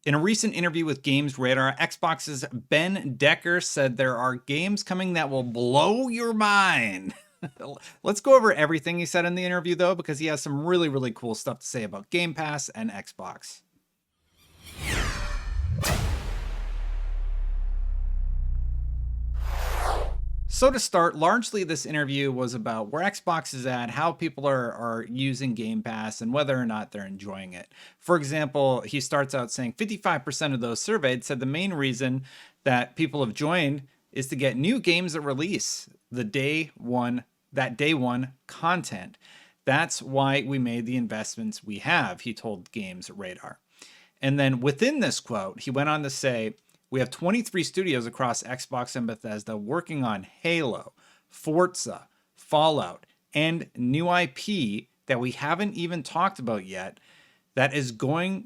In a recent interview with Games Radar, Xbox's Ben Decker said there are games coming that will blow your mind. Let's go over everything he said in the interview, though, because he has some really, really cool stuff to say about Game Pass and Xbox. So to start, largely this interview was about where Xbox is at, how people are using Game Pass, and whether or not they're enjoying it. For example, he starts out saying 55% of those surveyed said the main reason that people have joined is to get new games at release, that day one content. That's why we made the investments we have, he told Games Radar. And then within this quote, he went on to say, we have 23 studios across Xbox and Bethesda working on Halo, Forza, Fallout, and new IP that we haven't even talked about yet. That is gonna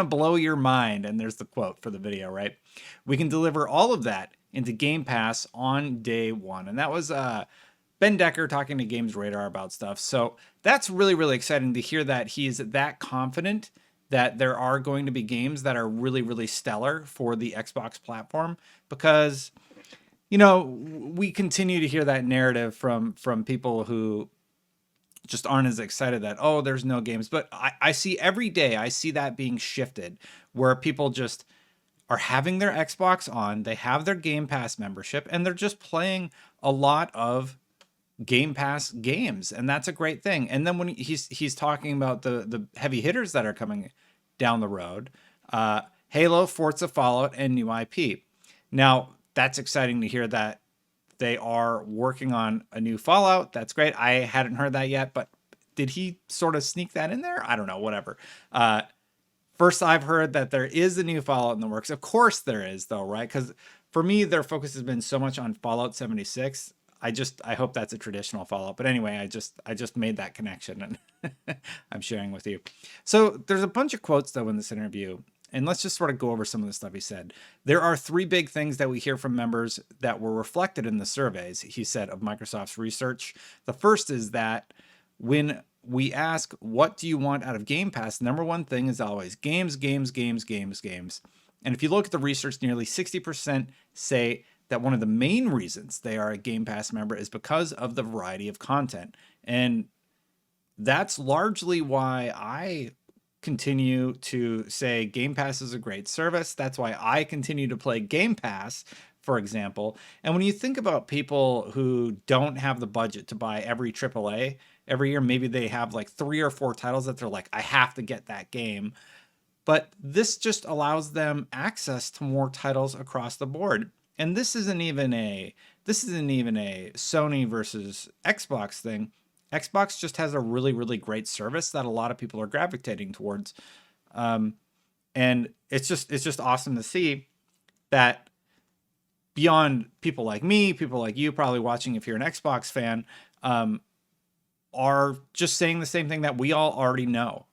blow your mind. And there's the quote for the video, right? We can deliver all of that into Game Pass on day one. And that was Ben Decker talking to Games Radar about stuff. So that's really, really exciting to hear that he's that confident that there are going to be games that are really, really stellar for the Xbox platform, because, you know, we continue to hear that narrative from people who just aren't as excited that, oh, there's no games. But I see every day, I see that being shifted where people just are having their Xbox on, they have their Game Pass membership, and they're just playing a lot of Game Pass games, and that's a great thing. And then when he's talking about the heavy hitters that are coming down the road, Halo, Forza, Fallout, and new IP. Now, that's exciting to hear that they are working on a new Fallout. That's great. I hadn't heard that yet, but did he sort of sneak that in there? I don't know, whatever. First, I've heard that there is a new Fallout in the works. Of course there is, though, right? Because for me, their focus has been so much on Fallout 76. I hope that's a traditional Fallout. But anyway, I just made that connection and I'm sharing with you. So there's a bunch of quotes, though, in this interview. And let's just sort of go over some of the stuff he said. There are three big things that we hear from members that were reflected in the surveys, he said, of Microsoft's research. The first is that when we ask, what do you want out of Game Pass? The number one thing is always games, games, games, games, games. And if you look at the research, nearly 60% say that one of the main reasons they are a Game Pass member is because of the variety of content. And that's largely why I continue to say Game Pass is a great service. That's why I continue to play Game Pass, for example. And when you think about people who don't have the budget to buy every AAA every year, maybe they have like 3 or 4 titles that they're like, I have to get that game. But this just allows them access to more titles across the board. And this isn't even a Sony versus Xbox thing. Xbox just has a really, really great service that a lot of people are gravitating towards. And it's just awesome to see that beyond people like me, people like you probably watching if you're an Xbox fan, are just saying the same thing that we all already know.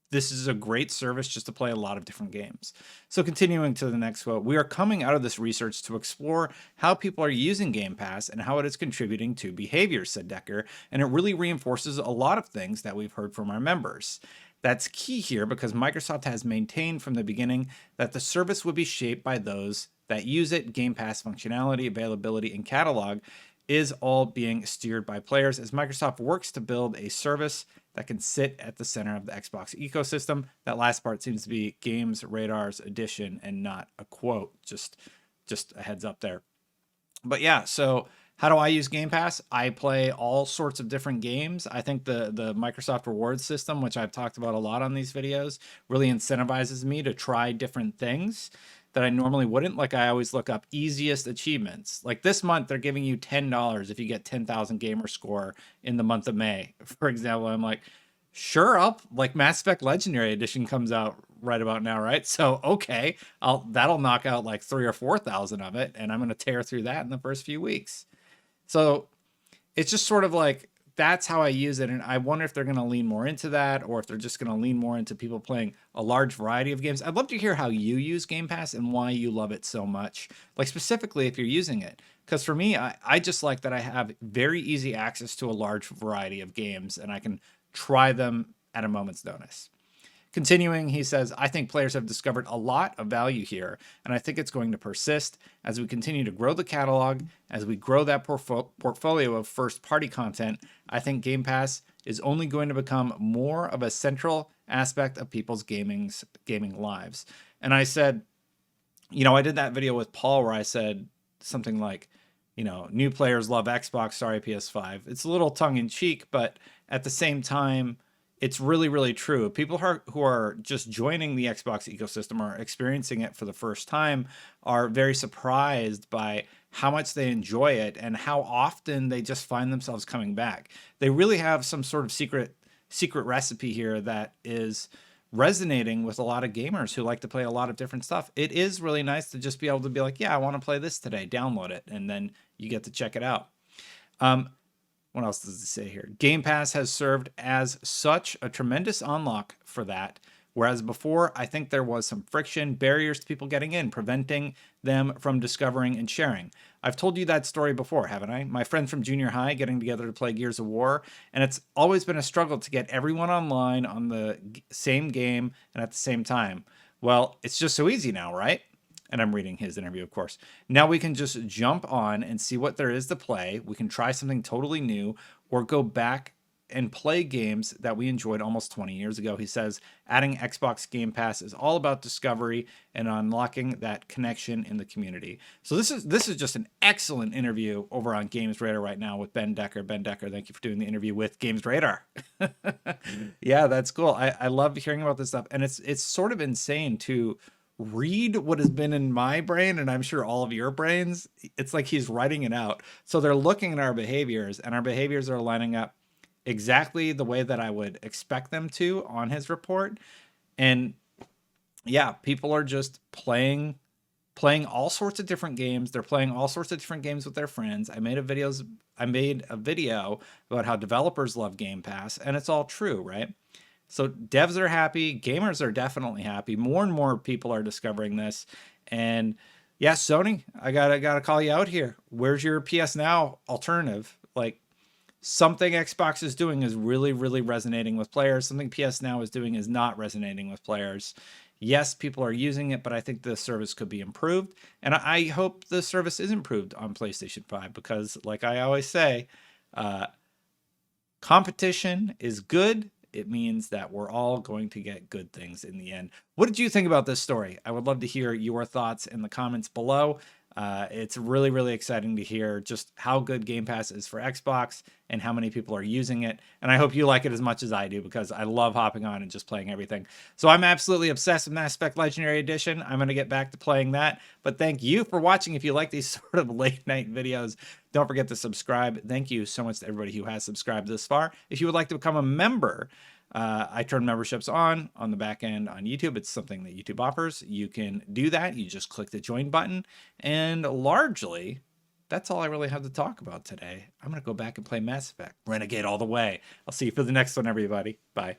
This is a great service just to play a lot of different games. So continuing to the next quote, we are coming out of this research to explore how people are using Game Pass and how it is contributing to behavior, said Decker, and it really reinforces a lot of things that we've heard from our members. That's key here because Microsoft has maintained from the beginning that the service would be shaped by those that use it. Game Pass functionality, availability, and catalog is all being steered by players as Microsoft works to build a service that can sit at the center of the Xbox ecosystem. That last part seems to be Games Radar's addition and not a quote. Just a heads up there. But yeah, so how do I use Game Pass? I play all sorts of different games. I think the Microsoft rewards system, which I've talked about a lot on these videos, really incentivizes me to try different things that I normally wouldn't. Like I always look up easiest achievements. Like this month, they're giving you $10 if you get 10,000 gamer score in the month of May. For example, I'm like, sure, like Mass Effect Legendary Edition comes out right about now, right? So, okay, that'll knock out like 3,000 or 4,000 of it. And I'm going to tear through that in the first few weeks. So it's just sort of like, that's how I use it. And I wonder if they're going to lean more into that or if they're just going to lean more into people playing a large variety of games. I'd love to hear how you use Game Pass and why you love it so much. Like specifically if you're using it. Because for me, I just like that I have very easy access to a large variety of games and I can try them at a moment's notice. Continuing, he says, I think players have discovered a lot of value here, and I think it's going to persist as we continue to grow the catalog, as we grow that portfolio of first-party content. I think Game Pass is only going to become more of a central aspect of people's gaming lives. And I said, I did that video with Paul where I said something like, new players love Xbox, sorry PS5. It's a little tongue-in-cheek, but at the same time, it's really, really true. People who are just joining the Xbox ecosystem or experiencing it for the first time are very surprised by how much they enjoy it and how often they just find themselves coming back. They really have some sort of secret recipe here that is resonating with a lot of gamers who like to play a lot of different stuff. It is really nice to just be able to be like, yeah, I want to play this today, download it, and then you get to check it out. What else does it say here? Game Pass has served as such a tremendous unlock for that, whereas before, I think there was some friction, barriers to people getting in, preventing them from discovering and sharing. I've told you that story before, haven't I? My friends from junior high getting together to play Gears of War, and it's always been a struggle to get everyone online on the same game and at the same time. Well, it's just so easy now, right? And I'm reading his interview, of course. Now we can just jump on and see what there is to play. We can try something totally new or go back and play games that we enjoyed almost 20 years ago. He says adding Xbox Game Pass is all about discovery and unlocking that connection in the community. So this is just an excellent interview over on Games Radar right now with Ben Decker. Ben Decker, thank you for doing the interview with Games Radar. Yeah, that's cool. I love hearing about this stuff. And it's sort of insane to read what has been in my brain, and I'm sure all of your brains. It's like he's writing it out. So they're looking at our behaviors, and our behaviors are lining up exactly the way that I would expect them to on his report. And yeah, people are just playing all sorts of different games. They're playing all sorts of different games with their friends. I made a video about how developers love Game Pass, and it's all true, right? So devs are happy, gamers are definitely happy. More and more people are discovering this. And yeah, Sony, I gotta call you out here. Where's your PS Now alternative? Like, something Xbox is doing is really, really resonating with players. Something PS Now is doing is not resonating with players. Yes, people are using it, but I think the service could be improved. And I hope the service is improved on PlayStation 5 because, like I always say, competition is good. It means that we're all going to get good things in the end. What did you think about this story? I would love to hear your thoughts in the comments below. It's really, really exciting to hear just how good Game Pass is for Xbox and how many people are using it. And I hope you like it as much as I do because I love hopping on and just playing everything. So I'm absolutely obsessed with Mass Effect Legendary Edition. I'm going to get back to playing that. But thank you for watching. If you like these sort of late night videos, don't forget to subscribe. Thank you so much to everybody who has subscribed this far. If you would like to become a member, I turn memberships on the back end on YouTube. It's something that YouTube offers. You can do that. You just click the join button. And largely, that's all I really have to talk about today. I'm going to go back and play Mass Effect. Renegade all the way. I'll see you for the next one, everybody. Bye.